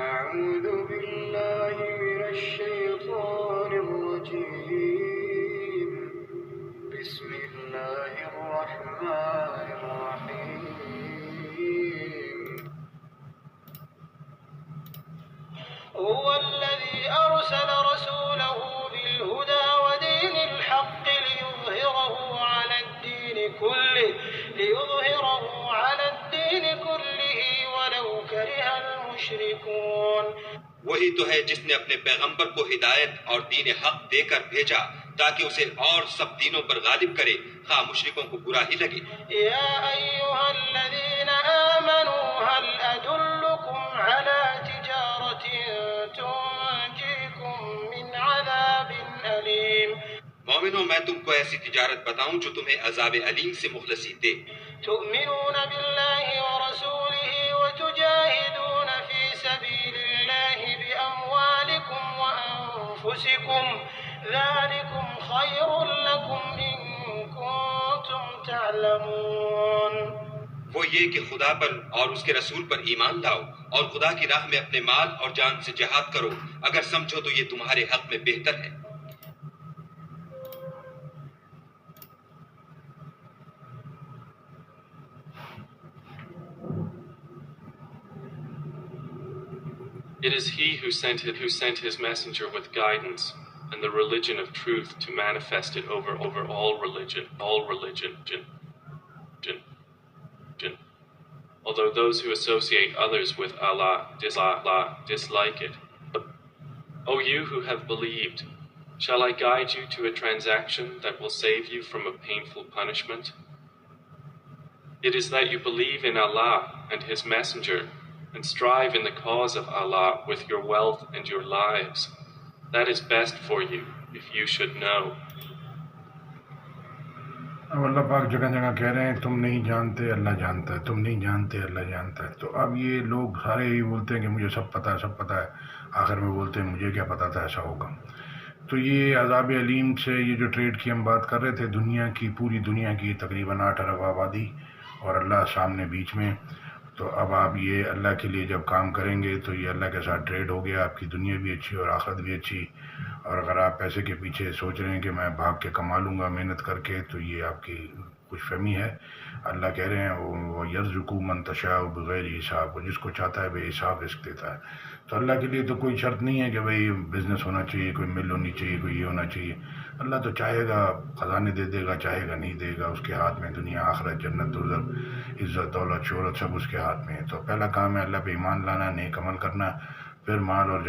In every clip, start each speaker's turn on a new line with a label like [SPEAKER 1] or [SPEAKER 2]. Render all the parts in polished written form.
[SPEAKER 1] أعوذ بالله من الشيطان الرجيم بسم الله الرحمن الرحيم هو الذي أرسل رسوله بالهدى ودين الحق ليظهره على الدين كله ولو كره المشركون.
[SPEAKER 2] وہی تو ہے جس نے اپنے پیغمبر کو ہدایت اور دین حق دے کر بھیجا تاکہ اسے اور سب دینوں پر غالب کرے خواہ مشرکوں کو برا ہی لگے.
[SPEAKER 1] يا أيها الذين آمنوا هل أدلكم على تجارة تنجيكم من عذاب أليم.
[SPEAKER 2] مومنوں، میں تم کو ایسی تجارت بتاؤں جو تمہیں عذاب علیم سے مخلصی دے.
[SPEAKER 1] تؤمنون بالله ورسوله وتجاهدون في سبيل الله بأموالكم وأنفسكم ذلكم خير لكم إن كنتم تعلمون.
[SPEAKER 2] وہ یہ کہ خدا پر اور اس کے رسول پر ایمان لاؤ اور خدا کی راہ میں اپنے مال اور جان سے جہاد کرو، اگر سمجھو تو یہ تمہارے حق میں بہتر ہے.
[SPEAKER 3] It is he who sent his messenger with guidance and the religion of truth to manifest it over all religion. Although those who associate others with Allah dislike it. O you who have believed, shall I guide you to a transaction that will save you from a painful punishment? It is that you believe in Allah and His Messenger and strive in the cause of Allah with your wealth and your lives. That is best for you if you should know.
[SPEAKER 4] اب اللہ پاک جگہ جگہ کہہ رہے ہیں تم نہیں جانتے اللہ جانتا ہے، تم نہیں جانتے اللہ جانتا ہے. تو اب یہ لوگ سارے ہی بولتے ہیں کہ مجھے سب پتہ ہے، سب پتہ ہے، آخر میں بولتے ہیں مجھے کیا پتہ تھا ایسا ہوگا. تو یہ عذاب علیم سے یہ جو ٹریڈ کی ہم بات کر رہے تھے، دنیا کی پوری دنیا کی تقریباً 8 ارب آبادی اور اللہ سامنے بیچ میں. تو اب آپ یہ اللہ کے لیے جب کام کریں گے تو یہ اللہ کے ساتھ ٹریڈ ہو گیا، آپ کی دنیا بھی اچھی اور آخرت بھی اچھی. اور اگر آپ پیسے کے پیچھے سوچ رہے ہیں کہ میں بھاگ کے کما لوں گا محنت کر کے، تو یہ آپ کی خوش فہمی ہے. اللہ کہہ رہے ہیں وہ یرزق من تشاء بغیر حساب، وہ جس کو چاہتا ہے بے حساب رزق دیتا ہے. تو اللہ کے لیے تو کوئی شرط نہیں ہے کہ بھئی بزنس ہونا چاہیے، کوئی مل ہونی چاہیے، کوئی یہ ہونا چاہیے. اللہ تو چاہے گا خزانے دے دے گا، چاہے گا نہیں دے گا. اس کے ہاتھ میں دنیا آخرت، جنت دوزخ، عزت دولت شہرت سب اس کے ہاتھ میں ہے. تو پہلا کام ہے اللہ پہ ایمان لانا، نیک عمل کرنا، پھر مال اور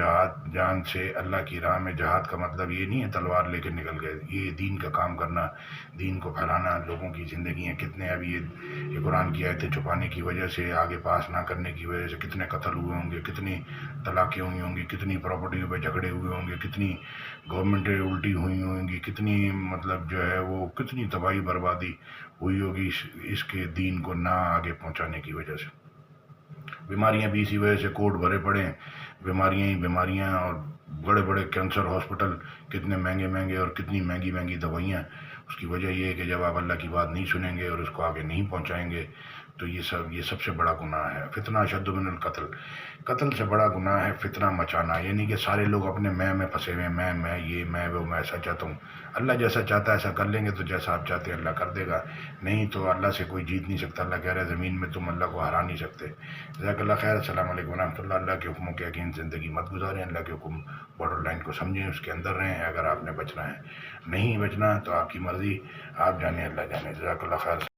[SPEAKER 4] جان سے اللہ کی راہ میں جہاد. کا مطلب یہ نہیں ہے تلوار لے کے نکل گئے، یہ دین کا کام کرنا، دین کو پھیلانا. لوگوں کی زندگیاں کتنے اب یہ قرآن کی آیتیں چھپانے کی وجہ سے، آگے پاس نہ کرنے کی وجہ سے کتنے قتل ہوئے ہوں گے، کتنی طلاقیں ہوئی ہوں گی، کتنی پراپرٹیوں پہ جھگڑے ہوئے ہوں گے، کتنی گورنمنٹیں الٹی ہوئی ہوں گی، کتنی مطلب جو ہے وہ کتنی تباہی بربادی ہوئی ہوگی اس کے دین کو نہ آگے پہنچانے کی وجہ سے. بیماریاں بھی اسی وجہ سے کوٹ بھرے پڑے ہیں، بیماریاں ہی بیماریاں. اور بڑے بڑے کینسر ہاسپٹل کتنے مہنگے مہنگے اور کتنی مہنگی مہنگی دوائیاں. اس کی وجہ یہ ہے کہ جب آپ اللہ کی بات نہیں سنیں گے اور اس کو آگے نہیں پہنچائیں گے تو یہ سب سے بڑا گناہ ہے. فتنہ اشد من القتل، قتل سے بڑا گناہ ہے فتنہ مچانا. یعنی کہ سارے لوگ اپنے میں پھنسے ہوئے ہیں، میں یہ میں وہ، میں ایسا چاہتا ہوں. اللہ جیسا چاہتا ہے ایسا کر لیں گے تو جیسا آپ چاہتے ہیں اللہ کر دے گا. نہیں تو اللہ سے کوئی جیت نہیں سکتا. اللہ کہہ رہا ہے زمین میں تم اللہ کو ہرا نہیں سکتے. جزاک اللہ خیر. السلام علیکم ورحمۃ اللہ. اللہ کے حکموں کے یقین زندگی مت گزاریں، اللہ کے حکم بارڈر لائن کو سمجھیں، اس کے اندر رہیں. اگر آپ نے بچنا ہے، نہیں بچنا تو آپ کی مرضی، آپ جانے اللہ جانے. جزاک اللہ خیر.